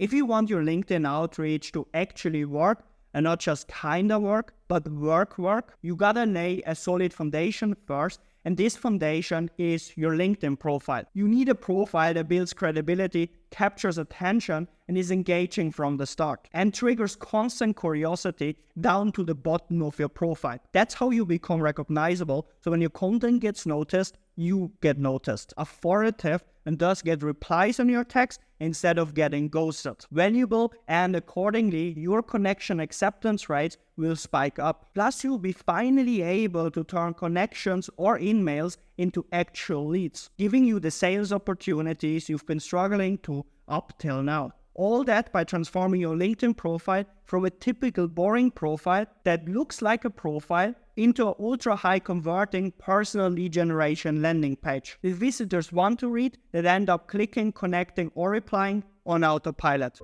If you want your LinkedIn outreach to actually work, and not just kinda work, but work, you gotta lay a solid foundation first, and this foundation is your LinkedIn profile. You need a profile that builds credibility, captures attention, and is engaging from the start, and triggers constant curiosity down to the bottom of your profile. That's how you become recognizable, so when your content gets noticed, you get noticed, authoritative, and thus get replies on your text instead of getting ghosted. Valuable, and accordingly, your connection acceptance rates will spike up. Plus, you'll be finally able to turn connections or emails into actual leads, giving you the sales opportunities you've been struggling to up till now. All that by transforming your LinkedIn profile from a typical boring profile that looks like a profile into an ultra-high converting personal lead generation landing page that visitors want to read, that end up clicking, connecting, or replying on autopilot.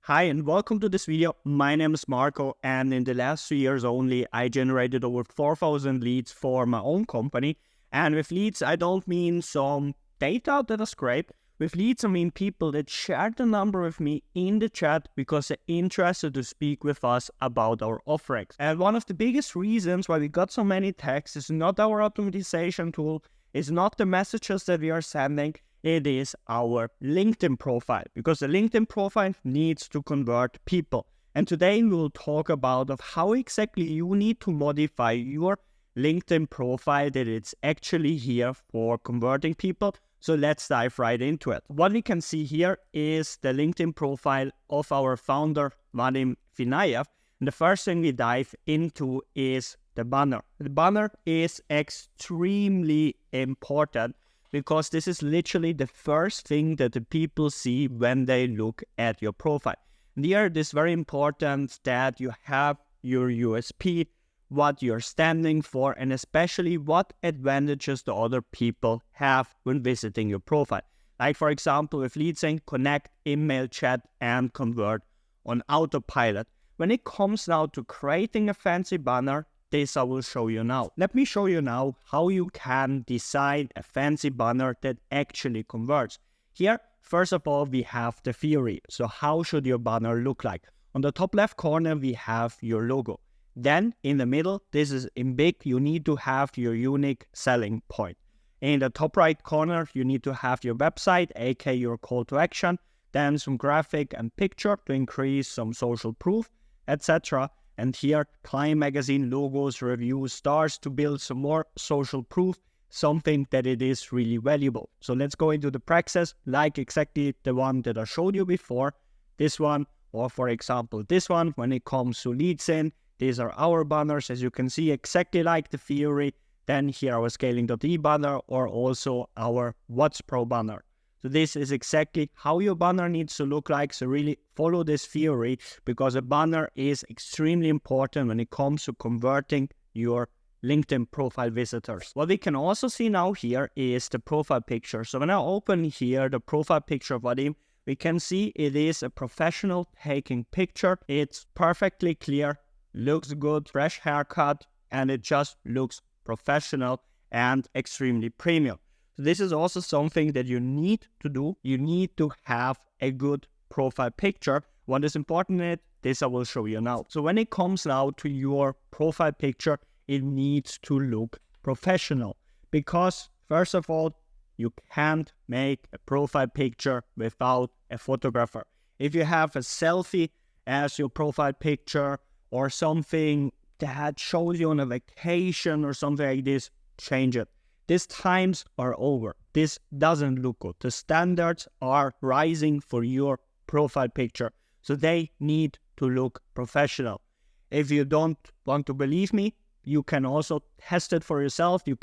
Hi and welcome to this video. My name is Marco, and in the last 3 years only, I generated over 4,000 leads for my own company. And with leads, I don't mean some data that I scrape. With leads, I mean people that shared the number with me in the chat because they're interested to speak with us about our offerings. And one of the biggest reasons why we got so many texts is not our automatization tool, it's not the messages that we are sending, it is our LinkedIn profile, because the LinkedIn profile needs to convert people. And today we will talk about how exactly you need to modify your LinkedIn profile that it's actually here for converting people. So let's dive right into it. What we can see here is the LinkedIn profile of our founder, Vadim Finayev. And the first thing we dive into is the banner. The banner is extremely important because this is literally the first thing that the people see when they look at your profile. And here it is very important that you have your USP, what you're standing for, and especially what advantages the other people have when visiting your profile. Like for example, with lead saying connect, email, chat, and convert on autopilot. When it comes now to creating a fancy banner, this I will show you now. Let me show you now how you can design a fancy banner that actually converts. Here, first of all, we have the theory. So how should your banner look like? On the top left corner, we have your logo. Then in the middle, this is in big, you need to have your unique selling point. In the top right corner, you need to have your website, aka your call to action, then some graphic and picture to increase some social proof, etc. And here, client magazine, logos, reviews, stars to build some more social proof, something that it is really valuable. So let's go into the practice, like exactly the one that I showed you before, this one, or for example, this one. When it comes to leads in, these are our banners, as you can see, exactly like the theory. Then here our scaling.e banner, or also our What's Pro banner. So this is exactly how your banner needs to look like. So really follow this theory, because a banner is extremely important when it comes to converting your LinkedIn profile visitors. What we can also see now here is the profile picture. So when I open here the profile picture of Vadim, we can see it is a professional taking picture. It's perfectly clear, looks good, fresh haircut, and it just looks professional and extremely premium. So this is also something that you need to do. You need to have a good profile picture. What is important in it, this I will show you now. So when it comes now to your profile picture, it needs to look professional, because first of all, you can't make a profile picture without a photographer. If you have a selfie as your profile picture, or something that shows you on a vacation or something like this, change it. These times are over. This doesn't look good. The standards are rising for your profile picture, so they need to look professional. If you don't want to believe me, you can also test it for yourself. The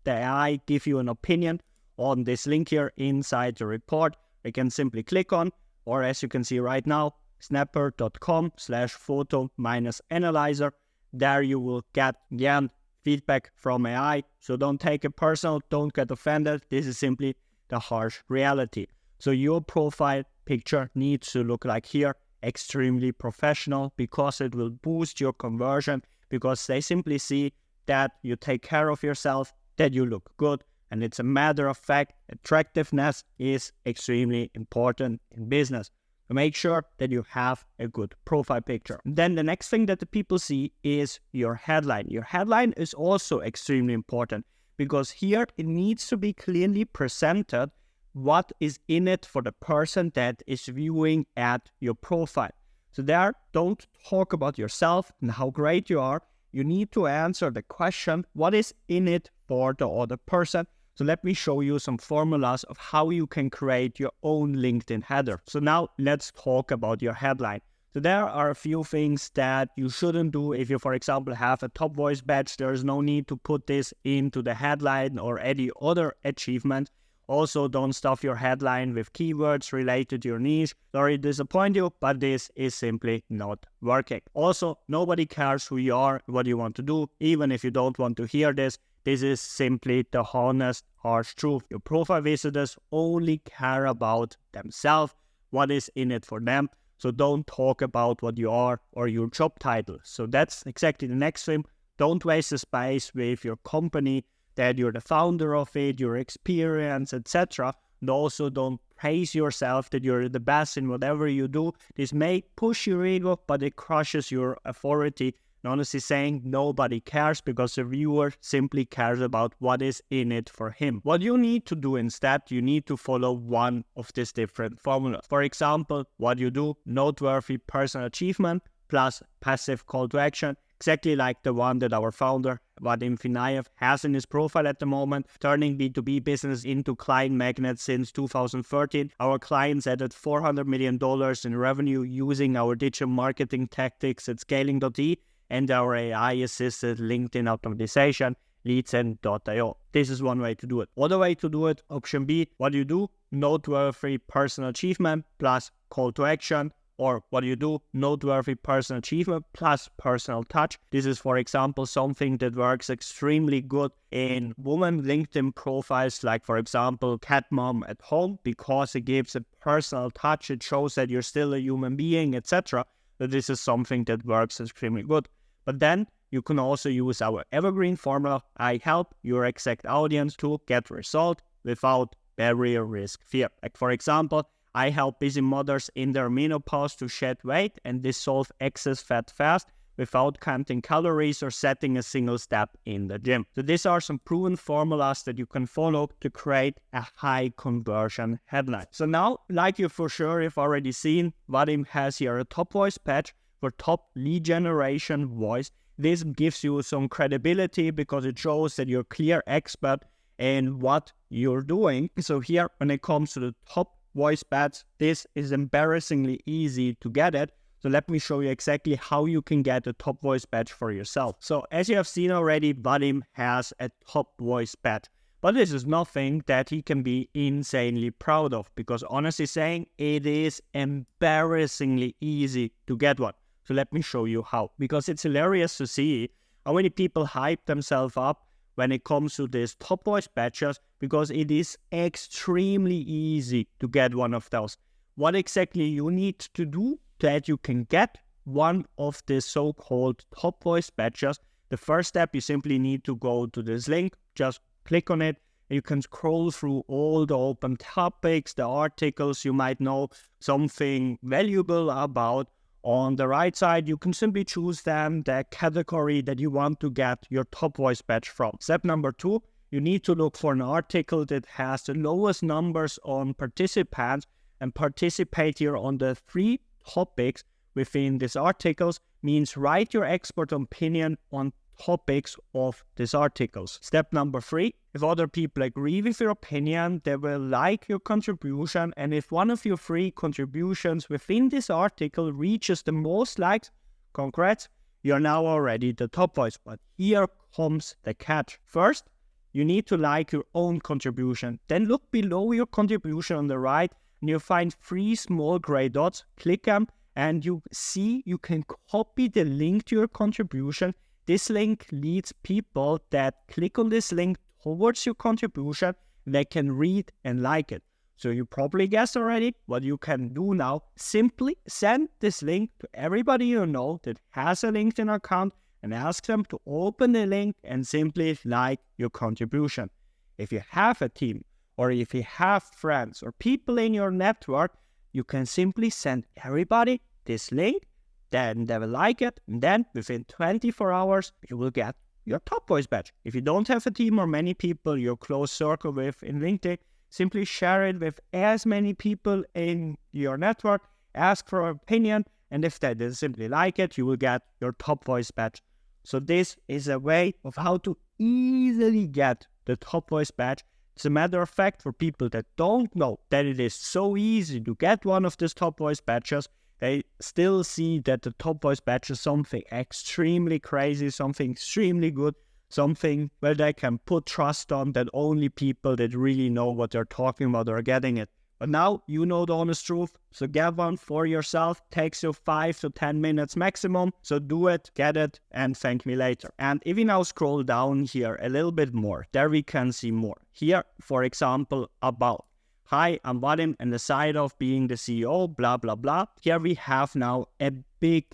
AI give you an opinion on this link here inside the report. You can simply click on, or as you can see right now, snapper.com/photo-analyzer. There you will get, again, feedback from AI. So don't take it personal, don't get offended. This is simply the harsh reality. So your profile picture needs to look like here, extremely professional, because it will boost your conversion, because they simply see that you take care of yourself, that you look good. And it's a matter of fact, attractiveness is extremely important in business. So make sure that you have a good profile picture. Then the next thing that the people see is your headline. Your headline is also extremely important because here it needs to be clearly presented what is in it for the person that is viewing at your profile. So there, don't talk about yourself and how great you are. You need to answer the question, what is in it for the other person? So let me show you some formulas of how you can create your own LinkedIn header. So now let's talk about your headline. So there are a few things that you shouldn't do. If you, for example, have a top voice badge, there's no need to put this into the headline or any other achievement. Also, don't stuff your headline with keywords related to your niche. Sorry to disappoint you, but this is simply not working. Also, nobody cares who you are, what you want to do. Even if you don't want to hear this, this is simply the honest, harsh truth. Your profile visitors only care about themselves, what is in it for them. So don't talk about what you are or your job title. So that's exactly the next thing. Don't waste the space with your company, that you're the founder of it, your experience, etc. And also don't praise yourself that you're the best in whatever you do. This may push your ego, but it crushes your authority. And honestly saying, nobody cares because the viewer simply cares about what is in it for him. What you need to do instead, you need to follow one of these different formulas. For example, what you do, noteworthy personal achievement plus passive call to action, exactly like the one that our founder, Vadim Finayev, has in his profile at the moment, turning B2B business into client magnet since 2013. Our clients added $400 million in revenue using our digital marketing tactics at Scaling.e and our AI-assisted LinkedIn optimization, Leadsen.io. This is one way to do it. Other way to do it, option B, what you do, noteworthy personal achievement plus call to action. Or what you do, noteworthy personal achievement plus personal touch. This is, for example, something that works extremely good in women LinkedIn profiles, like, for example, cat mom at home, because it gives a personal touch. It shows that you're still a human being, etc. So this is something that works extremely good. But then you can also use our evergreen formula. I help your exact audience to get result without barrier, risk, fear. Like, for example, I help busy mothers in their menopause to shed weight and dissolve excess fat fast without counting calories or setting a single step in the gym. So these are some proven formulas that you can follow to create a high conversion headline. So now, like you for sure have already seen, Vadim has here a top voice patch for top lead generation voice. This gives you some credibility because it shows that you're a clear expert in what you're doing. So here, when it comes to the top voice badge, this is embarrassingly easy to get it. So let me show you exactly how you can get a top voice badge for yourself. So as you have seen already, Vadim has a top voice badge. But this is nothing that he can be insanely proud of, because honestly saying, it is embarrassingly easy to get one. So let me show you how. Because it's hilarious to see how many people hype themselves up when it comes to these top voice badges, because it is extremely easy to get one of those. What exactly you need to do that you can get one of the so-called top voice badges? The first step, you simply need to go to this link, just click on it, and you can scroll through all the open topics, the articles you might know something valuable about. On the right side, you can simply choose then the category that you want to get your top voice badge from. Step number 2, you need to look for an article that has the lowest numbers on participants and participate here on the 3 topics within these articles. Means write your expert opinion on topics of these articles. Step number 3, if other people agree with your opinion, they will like your contribution, and if one of your 3 contributions within this article reaches the most likes, congrats, you're now already the top voice. But here comes the catch. First, you need to like your own contribution. Then look below your contribution on the right, and you'll find 3 small gray dots. Click them, and you see you can copy the link to your contribution. This link leads people that click on this link towards your contribution. They can read and like it. So you probably guessed already what you can do now. Simply send this link to everybody you know that has a LinkedIn account and ask them to open the link and simply like your contribution. If you have a team, or if you have friends or people in your network, you can simply send everybody this link, then they will like it, and then within 24 hours, you will get your Top Voice badge. If you don't have a team or many people your close circle with in LinkedIn, simply share it with as many people in your network, ask for an opinion, and if they simply like it, you will get your Top Voice badge. So this is a way of how to easily get the Top Voice badge. As a matter of fact, for people that don't know that it is so easy to get one of these Top Voice badges, they still see that the Top Voice badge is something extremely crazy, something extremely good, something where they can put trust on that only people that really know what they're talking about are getting it. But now you know the honest truth, so get one for yourself. Takes you 5 to 10 minutes maximum, so do it, get it, and thank me later. And if we now scroll down here a little bit more, there we can see more. Here, for example, about. Hi, I'm Vadim, and the side of being the CEO, blah, blah, blah. Here we have now a big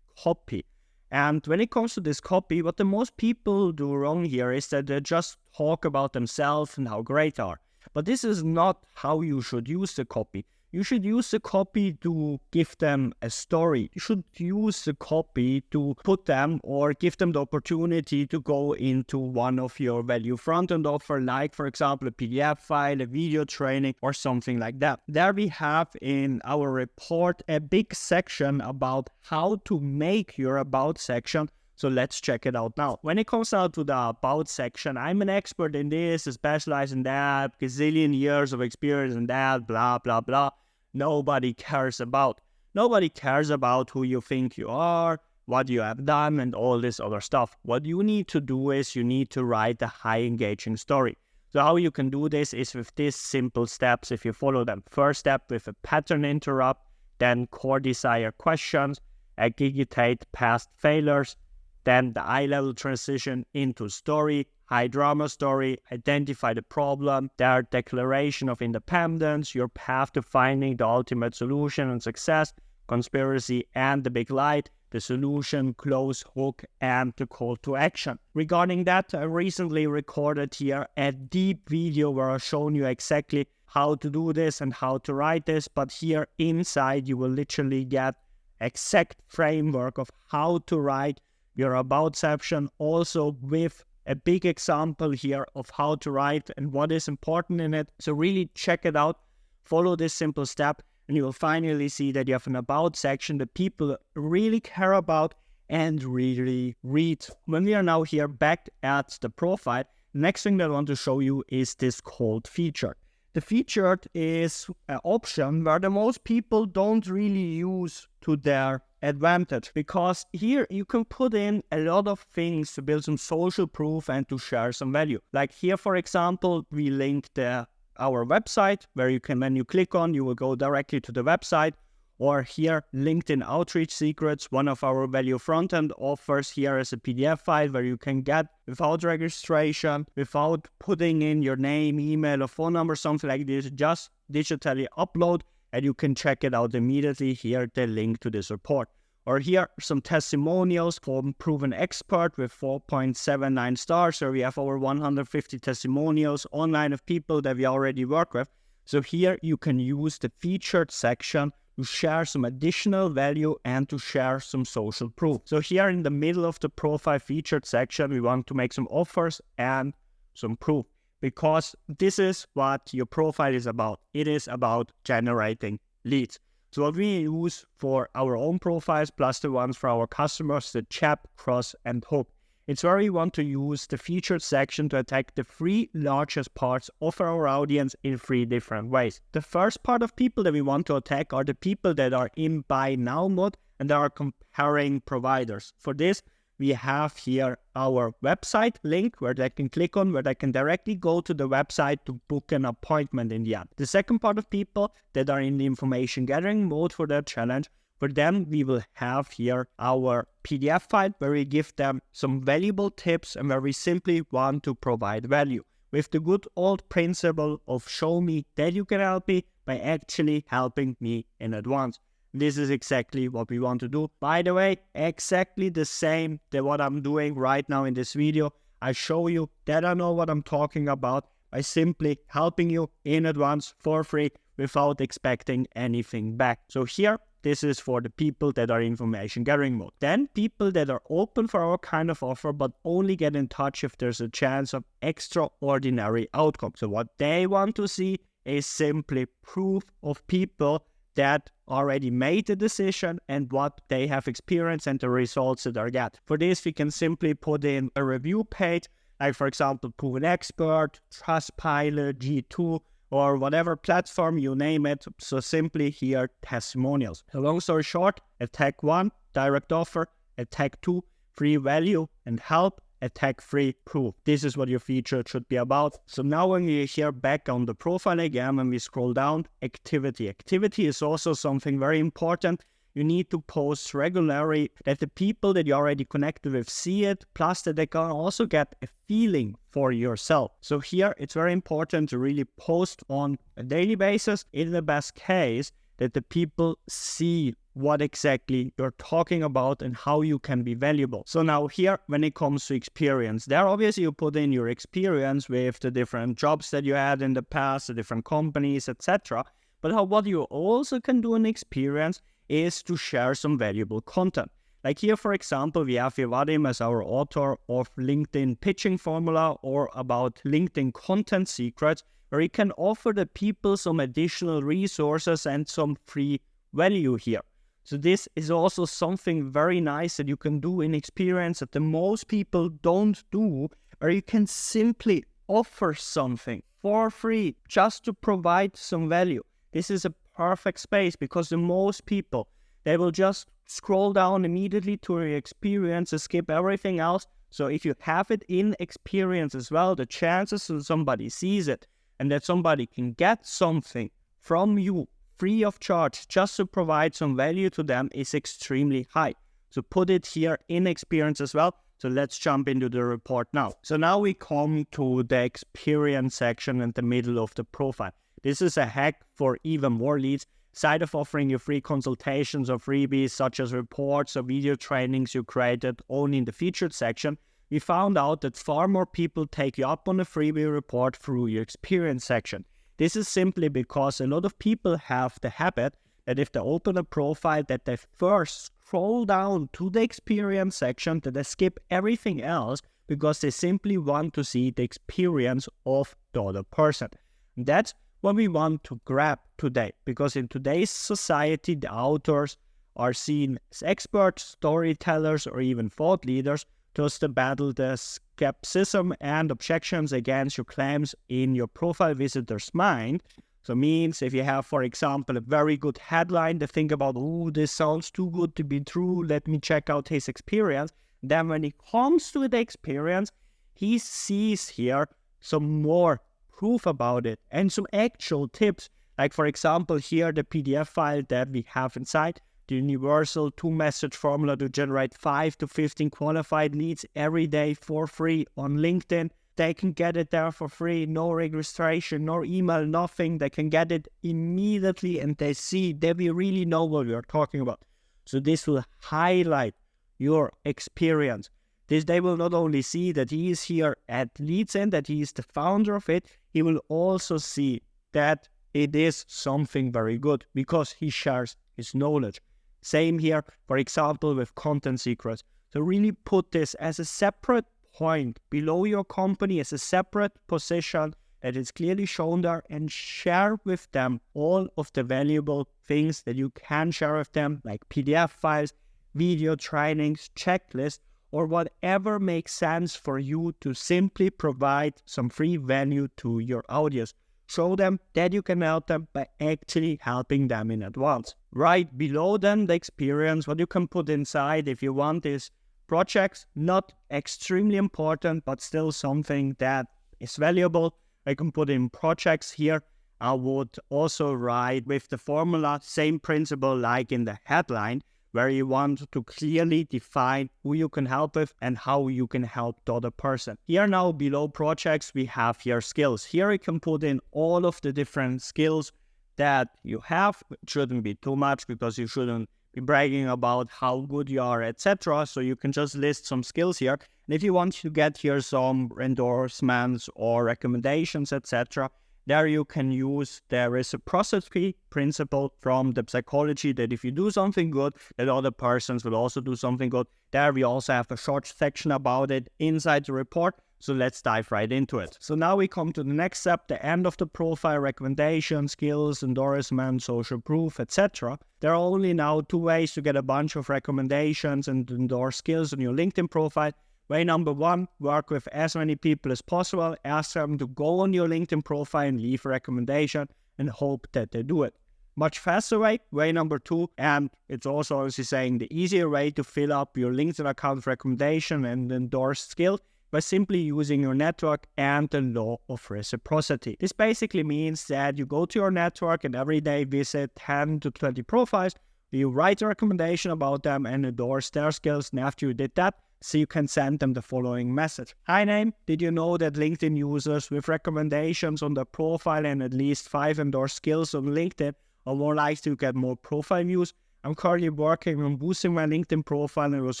copy. And when it comes to this copy, what the most people do wrong here is that they just talk about themselves and how great they are. But this is not how you should use the copy. You should use the copy to give them a story. You should use the copy to put them or give them the opportunity to go into one of your value front-end offer, like for example a PDF file, a video training, or something like that. There we have in our report a big section about how to make your about section. So let's check it out now. When it comes out to the about section, I'm an expert in this, I specialize in that, gazillion years of experience in that, blah, blah, blah. Nobody cares about. Nobody cares about who you think you are, what you have done, and all this other stuff. What you need to do is you need to write a high engaging story. So how you can do this is with these simple steps if you follow them. First step with a pattern interrupt, then core desire questions, agitate past failures, then the eye-level transition into story, high drama story, identify the problem, their declaration of independence, your path to finding the ultimate solution and success, conspiracy and the big light, the solution, close, hook, and the call to action. Regarding that, I recently recorded here a deep video where I've shown you exactly how to do this and how to write this, but here inside you will literally get exact framework of how to write your about section, also with a big example here of how to write and what is important in it. So really check it out, follow this simple step, and you will finally see that you have an about section that people really care about and really read. When we are now here back at the profile, the next thing that I want to show you is this called featured. The featured is an option where the most people don't really use to their advantage, because here you can put in a lot of things to build some social proof and to share some value. Like here, for example, we linked our website where you can, when you click on, you will go directly to the website. Or here, LinkedIn Outreach Secrets, one of our value front-end offers here as a PDF file where you can get without registration, without putting in your name, email, or phone number, something like this, just digitally upload and you can check it out immediately. Here, the link to this report. Or here, some testimonials from Proven Expert with 4.79 stars. So we have over 150 testimonials online of people that we already work with. So here you can use the featured section to share some additional value and to share some social proof. So here in the middle of the profile featured section, we want to make some offers and some proof, because this is what your profile is about. It is about generating leads. So what we use for our own profiles plus the ones for our customers, the chat, cross, and hook. It's where we want to use the featured section to attack the 3 largest parts of our audience in 3 different ways. The first part of people that we want to attack are the people that are in buy now mode and that are comparing providers. For this, we have here our website link where they can click on, where they can directly go to the website to book an appointment in the end. The second part of people that are in the information gathering mode for their challenge, for them, we will have here our PDF file where we give them some valuable tips and where we simply want to provide value with the good old principle of show me that you can help me by actually helping me in advance. This is exactly what we want to do. By the way, exactly the same that what I'm doing right now in this video. I show you that I know what I'm talking about by simply helping you in advance for free without expecting anything back. So here, this is for the people that are information gathering mode. Then people that are open for our kind of offer but only get in touch if there's a chance of extraordinary outcome. So what they want to see is simply proof of people that already made the decision and what they have experienced and the results that they get. For this, we can simply put in a review page, like for example, Proven Expert, Trustpilot, G2, or whatever platform, you name it. So simply here, testimonials. So long story short, attack 1, direct offer, attack 2, free value and help, attack 3, proof. This is what your feature should be about. So now when we here back on the profile again, and we scroll down, activity. Activity is also something very important. You need to post regularly that the people that you already connected with see it, plus that they can also get a feeling for yourself. So here it's very important to really post on a daily basis, in the best case, that the people see what exactly you're talking about and how you can be valuable. So now here, when it comes to experience, there obviously you put in your experience with the different jobs that you had in the past, the different companies, etc. But what you also can do in experience is to share some valuable content. Like here, for example, we have Vadim as our author of LinkedIn Pitching Formula or about LinkedIn Content Secrets, where he can offer the people some additional resources and some free value here. So this is also something very nice that you can do in experience that the most people don't do, where you can simply offer something for free just to provide some value. This is a perfect space because the most people, they will just scroll down immediately to your experience and skip everything else. So if you have it in experience as well, the chances that somebody sees it and that somebody can get something from you free of charge just to provide some value to them is extremely high. So put it here in experience as well. So let's jump into the report now. So now we come to the experience section in the middle of the profile. This is a hack for even more leads. Side of offering you free consultations or freebies such as reports or video trainings you created only in the featured section, we found out that far more people take you up on a freebie report through your experience section. This is simply because a lot of people have the habit that if they open a profile that they first scroll down to the experience section, that they skip everything else because they simply want to see the experience of the other person. That's what we want to grab today, because in today's society, the authors are seen as experts, storytellers, or even thought leaders, just to battle the skepticism and objections against your claims in your profile visitor's mind. So means if you have, for example, a very good headline, they think about, oh, this sounds too good to be true, let me check out his experience. Then when it comes to the experience, he sees here some more proof about it and some actual tips. Like for example, here the PDF file that we have inside, the universal 2-message formula to generate 5 to 15 qualified leads every day for free on LinkedIn. They can get it there for free, no registration, no email, nothing. They can get it immediately and they see that we really know what we are talking about. So this will highlight your experience. They will not only see that he is here at LeadsIn, that he is the founder of it, he will also see that it is something very good because he shares his knowledge. Same here, for example, with Content Secrets. So really put this as a separate point below your company, as a separate position that is clearly shown there, and share with them all of the valuable things that you can share with them, like PDF files, video trainings, checklists, or whatever makes sense for you to simply provide some free value to your audience. Show them that you can help them by actually helping them in advance. Right below them, the experience, what you can put inside if you want is projects, not extremely important, but still something that is valuable. I can put in projects here. I would also write with the formula, same principle like in the headline, where you want to clearly define who you can help with and how you can help the other person. Here now below projects, we have here skills. Here you can put in all of the different skills that you have. It shouldn't be too much because you shouldn't be bragging about how good you are, etc. So you can just list some skills here. And if you want to get here some endorsements or recommendations, etc., there you can use the reciprocity principle from the psychology, that if you do something good, that other persons will also do something good. There we also have a short section about it inside the report. So let's dive right into it. So now we come to the next step, the end of the profile: recommendation, skills, endorsement, social proof, etc. There are only now 2 ways to get a bunch of recommendations and endorse skills on your LinkedIn profile. Way number 1, work with as many people as possible. Ask them to go on your LinkedIn profile and leave a recommendation and hope that they do it. Much faster way number 2, and it's also obviously saying the easier way to fill up your LinkedIn account with recommendation and endorsed skills, by simply using your network and the law of reciprocity. This basically means that you go to your network and every day visit 10 to 20 profiles, you write a recommendation about them and endorse their skills, and after you did that, so you can send them the following message. Hi name, did you know that LinkedIn users with recommendations on their profile and at least 5 endorsed skills on LinkedIn are more likely to get more profile views? I'm currently working on boosting my LinkedIn profile and I was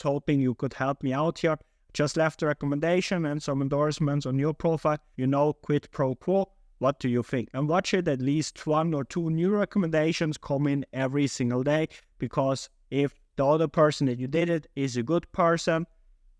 hoping you could help me out here. Just left a recommendation and some endorsements on your profile, quid pro quo. What do you think? And watch it, at least 1 or 2 new recommendations come in every single day, because if the other person that you did it is a good person,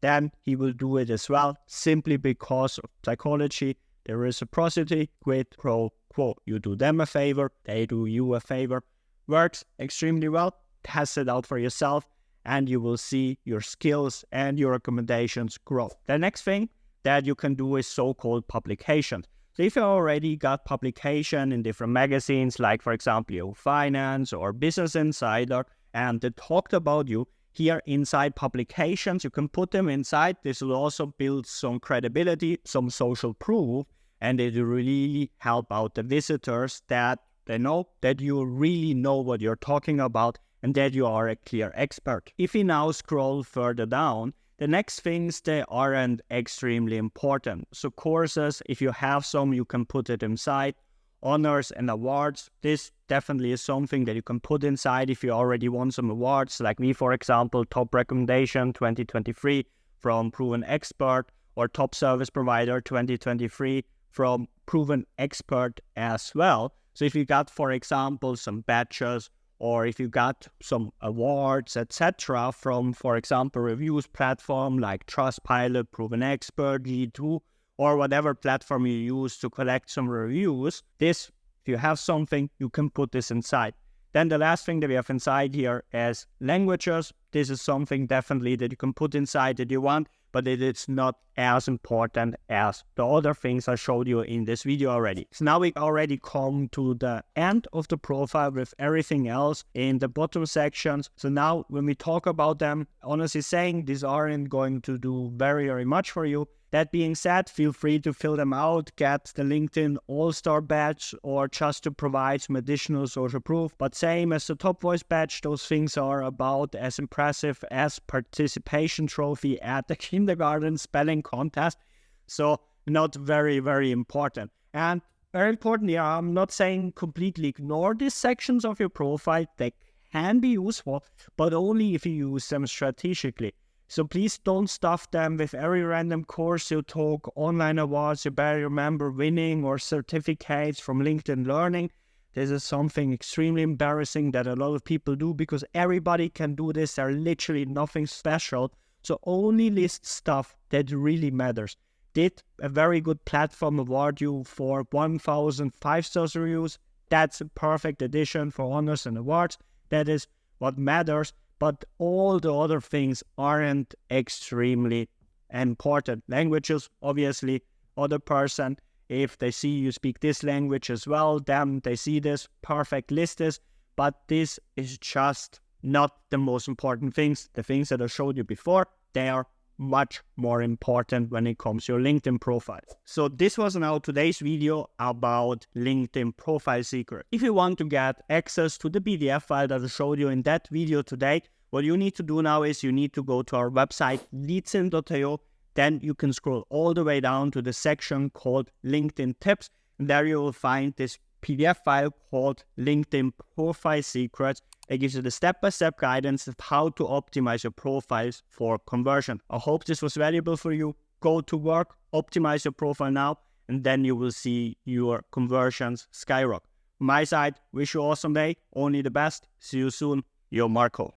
then he will do it as well, simply because of psychology. The reciprocity, quid pro quo. You do them a favor, they do you a favor. Works extremely well. Test it out for yourself, and you will see your skills and your recommendations grow. The next thing that you can do is so-called publications. So if you already got publication in different magazines, like for example Yahoo Finance or Business Insider, and they talked about you, here inside publications, you can put them inside. This will also build some credibility, some social proof, and it will really help out the visitors, that they know that you really know what you're talking about and that you are a clear expert. If you now scroll further down, the next things, they aren't extremely important. So courses, if you have some, you can put it inside. Honors and awards, this definitely is something that you can put inside if you already won some awards, like me, for example, top recommendation 2023 from Proven Expert, or top service provider 2023 from Proven Expert as well. So if you got, for example, some badges, or if you got some awards, etc. from, for example, reviews platform like Trustpilot, Proven Expert, G2, or whatever platform you use to collect some reviews, this, if you have something, you can put this inside. Then the last thing that we have inside here is languages. This is something definitely that you can put inside that you want, but it is not as important as the other things I showed you in this video already. So now we already come to the end of the profile with everything else in the bottom sections. So now when we talk about them, honestly saying, these aren't going to do very much for you. That being said, feel free to fill them out, get the LinkedIn All-Star badge, or just to provide some additional social proof. But same as the Top Voice badge, those things are about as impressive as participation trophy at the kindergarten spelling contest. So not very important. And very importantly, I'm not saying completely ignore these sections of your profile. They can be useful, but only if you use them strategically. So please don't stuff them with every random course you took, online awards you better remember winning, or certificates from LinkedIn Learning. This is something extremely embarrassing that a lot of people do, because everybody can do this. They're literally nothing special. So only list stuff that really matters. Did a very good platform award you for 1,000 5-star reviews? That's a perfect addition for honors and awards. That is what matters. But all the other things aren't extremely important. Languages, obviously, other person, if they see you speak this language as well, then they see this, perfect, list this. But this is just not the most important things. The things that I showed you before, they are much more important when it comes to your LinkedIn profile. So this was now today's video about LinkedIn Profile Secret. If you want to get access to the PDF file that I showed you in that video today, what you need to do now is you need to go to our website, leadsin.io. Then you can scroll all the way down to the section called LinkedIn Tips. And there you will find this PDF file called LinkedIn Profile Secrets. It gives you the step-by-step guidance of how to optimize your profiles for conversion. I hope this was valuable for you. Go to work, optimize your profile now, and then you will see your conversions skyrocket. From my side, wish you an awesome day. Only the best. See you soon. Your Marco.